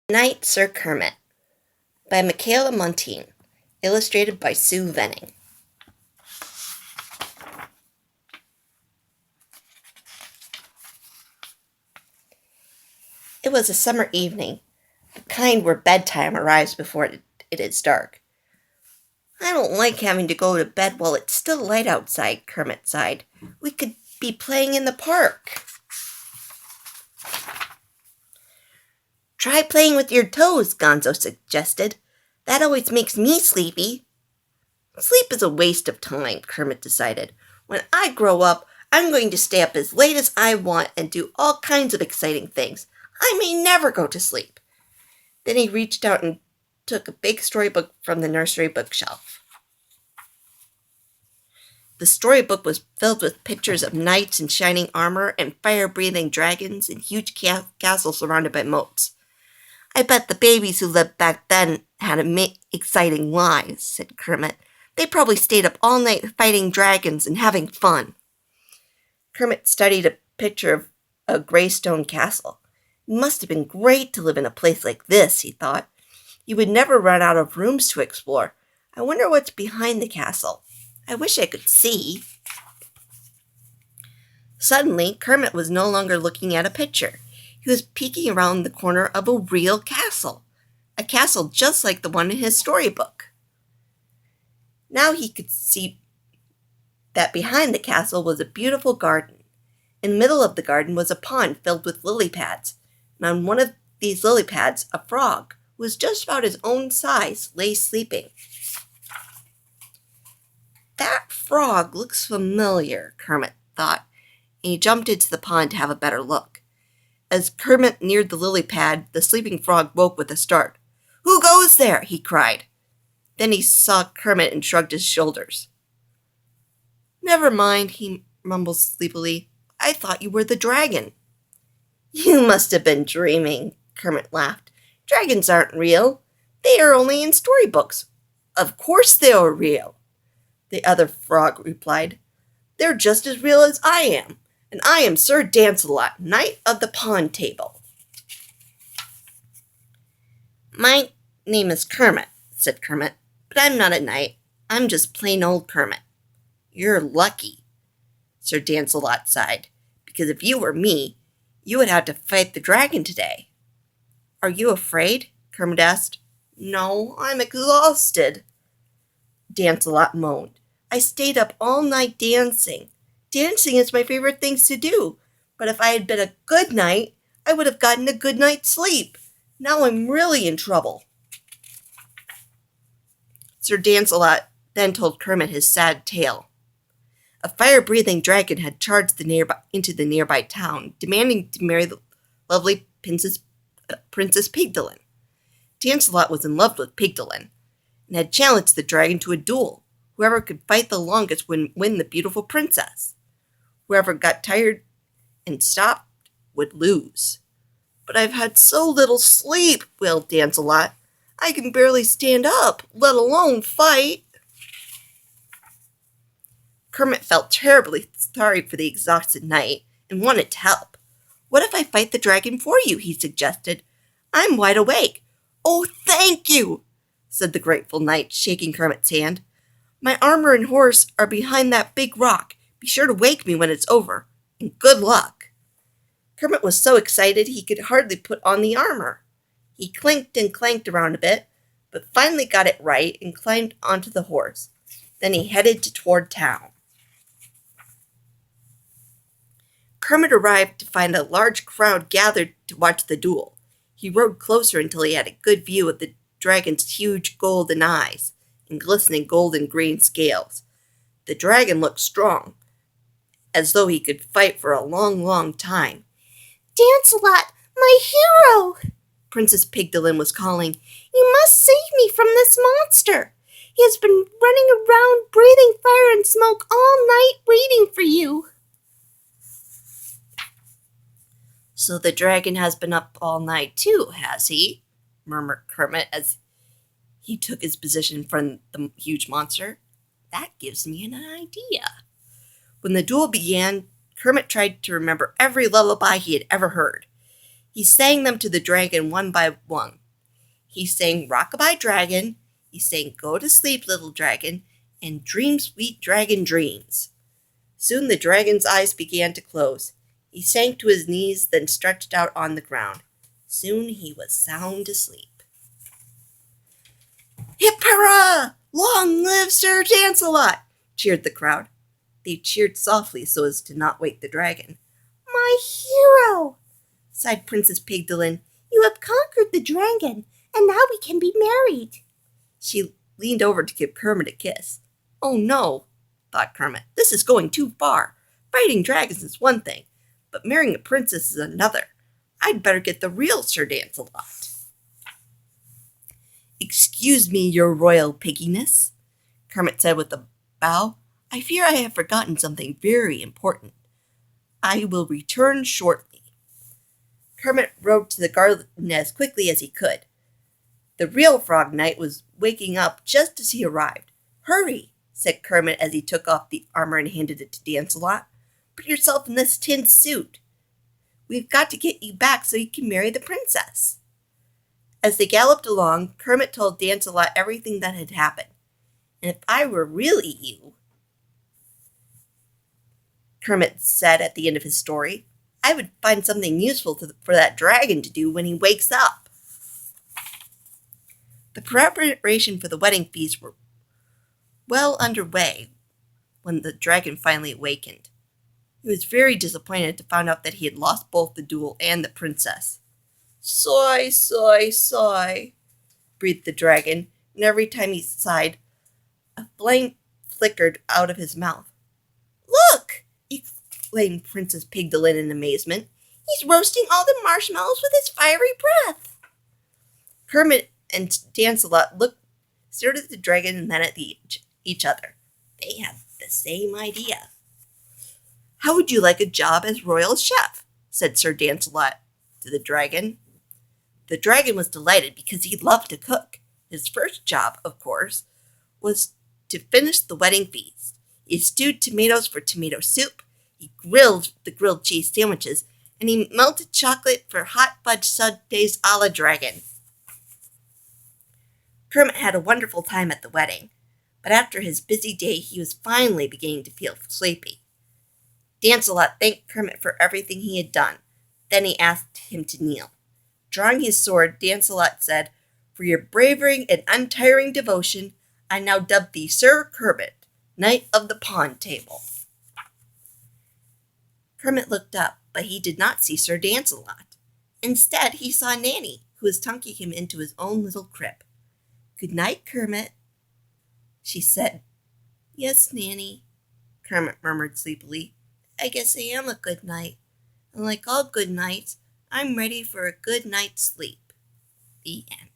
Night Sir Kermit by Michaela Montine, illustrated by Sue Venning. It was a summer evening, the kind where bedtime arrives before it is dark. I don't like having to go to bed while it's still light outside, Kermit sighed. We could be playing in the park. Try playing with your toes, Gonzo suggested. That always makes me sleepy. Sleep is a waste of time, Kermit decided. When I grow up, I'm going to stay up as late as I want and do all kinds of exciting things. I may never go to sleep. Then he reached out and took a big storybook from the nursery bookshelf. The storybook was filled with pictures of knights in shining armor and fire-breathing dragons and huge castles surrounded by moats. I bet the babies who lived back then had exciting lives, said Kermit. They probably stayed up all night fighting dragons and having fun. Kermit studied a picture of a gray stone castle. It must have been great to live in a place like this, he thought. You would never run out of rooms to explore. I wonder what's behind the castle. I wish I could see. Suddenly, Kermit was no longer looking at a picture. He was peeking around the corner of a real castle. A castle just like the one in his storybook. Now he could see that behind the castle was a beautiful garden. In the middle of the garden was a pond filled with lily pads, and on one of these lily pads, a frog, who was just about his own size, lay sleeping. That frog looks familiar, Kermit thought, and he jumped into the pond to have a better look. As Kermit neared the lily pad, the sleeping frog woke with a start. "Who goes there?" he cried. Then he saw Kermit and shrugged his shoulders. "Never mind," he mumbled sleepily. "I thought you were the dragon." "You must have been dreaming," Kermit laughed. "Dragons aren't real. They are only in storybooks." "Of course they are real," the other frog replied. "They're just as real as I am, and I am Sir Dancelot, Knight of the Pond Table." "My name is Kermit," said Kermit, "but I'm not a knight. I'm just plain old Kermit." "You're lucky," Sir Dancelot sighed, "because if you were me, you would have to fight the dragon today." "Are you afraid?" Kermit asked. "No, I'm exhausted," Dancelot moaned. "I stayed up all night dancing. Dancing is my favorite thing to do, but if I had been a good knight, I would have gotten a good night's sleep. Now I'm really in trouble." Sir Dancelot then told Kermit his sad tale. A fire-breathing dragon had charged into the nearby town, demanding to marry the lovely Princess Pigdolin. Dancelot was in love with Pigdolin, and had challenged the dragon to a duel. Whoever could fight the longest would win the beautiful princess. Whoever got tired and stopped would lose. "But I've had so little sleep," wailed Dancelot. "I can barely stand up, let alone fight." Kermit felt terribly sorry for the exhausted knight and wanted to help. "What if I fight the dragon for you?" he suggested. "I'm wide awake." "Oh, thank you," said the grateful knight, shaking Kermit's hand. "My armor and horse are behind that big rock. Be sure to wake me when it's over, and good luck." Kermit was so excited he could hardly put on the armor. He clinked and clanked around a bit, but finally got it right and climbed onto the horse. Then he headed toward town. Kermit arrived to find a large crowd gathered to watch the duel. He rode closer until he had a good view of the dragon's huge golden eyes and glistening golden green scales. The dragon looked strong, as though he could fight for a long, long time. "Dancelot, my hero!" Princess Pigdolin was calling. "You must save me from this monster. He has been running around breathing fire and smoke all night waiting for you." "So the dragon has been up all night too, has he?" murmured Kermit as he took his position from the huge monster. "That gives me an idea." When the duel began, Kermit tried to remember every lullaby he had ever heard. He sang them to the dragon one by one. He sang Rockabye Dragon, he sang Go to Sleep, Little Dragon, and Dream, Sweet Dragon, Dreams. Soon the dragon's eyes began to close. He sank to his knees, then stretched out on the ground. Soon he was sound asleep. Hip hurrah! Long live Sir Lancelot! Cheered the crowd. They cheered softly so as to not wake the dragon. My hero! Sighed Princess Pigdolin. You have conquered the dragon, and now we can be married. She leaned over to give Kermit a kiss. Oh no, thought Kermit. This is going too far. Fighting dragons is one thing, but marrying a princess is another. I'd better get the real Sir Lancelot. Excuse me, your royal pigginess, Kermit said with a bow. I fear I have forgotten something very important. I will return shortly. Kermit rode to the garden as quickly as he could. The real Frog Knight was waking up just as he arrived. Hurry, said Kermit as he took off the armor and handed it to Lancelot. Put yourself in this tin suit. We've got to get you back so you can marry the princess. As they galloped along, Kermit told Lancelot everything that had happened. And if I were really you, Kermit said at the end of his story, I would find something useful for that dragon to do when he wakes up. The preparation for the wedding feast were well underway when the dragon finally awakened. He was very disappointed to find out that he had lost both the duel and the princess. Sigh, sigh, sigh, breathed the dragon, and every time he sighed, a flame flickered out of his mouth. Look! Exclaimed Princess Pigdolin in amazement. He's roasting all the marshmallows with his fiery breath. Kermit and Lancelot stared at the dragon and then at each other. They had the same idea. How would you like a job as royal chef? Said Sir Lancelot to the dragon. The dragon was delighted because he loved to cook. His first job, of course, was to finish the wedding feast. He stewed tomatoes for tomato soup, he grilled the grilled cheese sandwiches, and he melted chocolate for hot fudge sundaes a la dragon. Kermit had a wonderful time at the wedding, but after his busy day he was finally beginning to feel sleepy. Lancelot thanked Kermit for everything he had done. Then he asked him to kneel. Drawing his sword, Lancelot said, For your bravery and untiring devotion, I now dub thee Sir Kermit, Knight of the Pond Table. Kermit looked up, but he did not see Sir Lancelot. Instead, he saw Nanny, who was tucking him into his own little crib. Good night, Kermit, she said. Yes, Nanny, Kermit murmured sleepily. I guess I am a good night. And like all good nights, I'm ready for a good night's sleep. The end.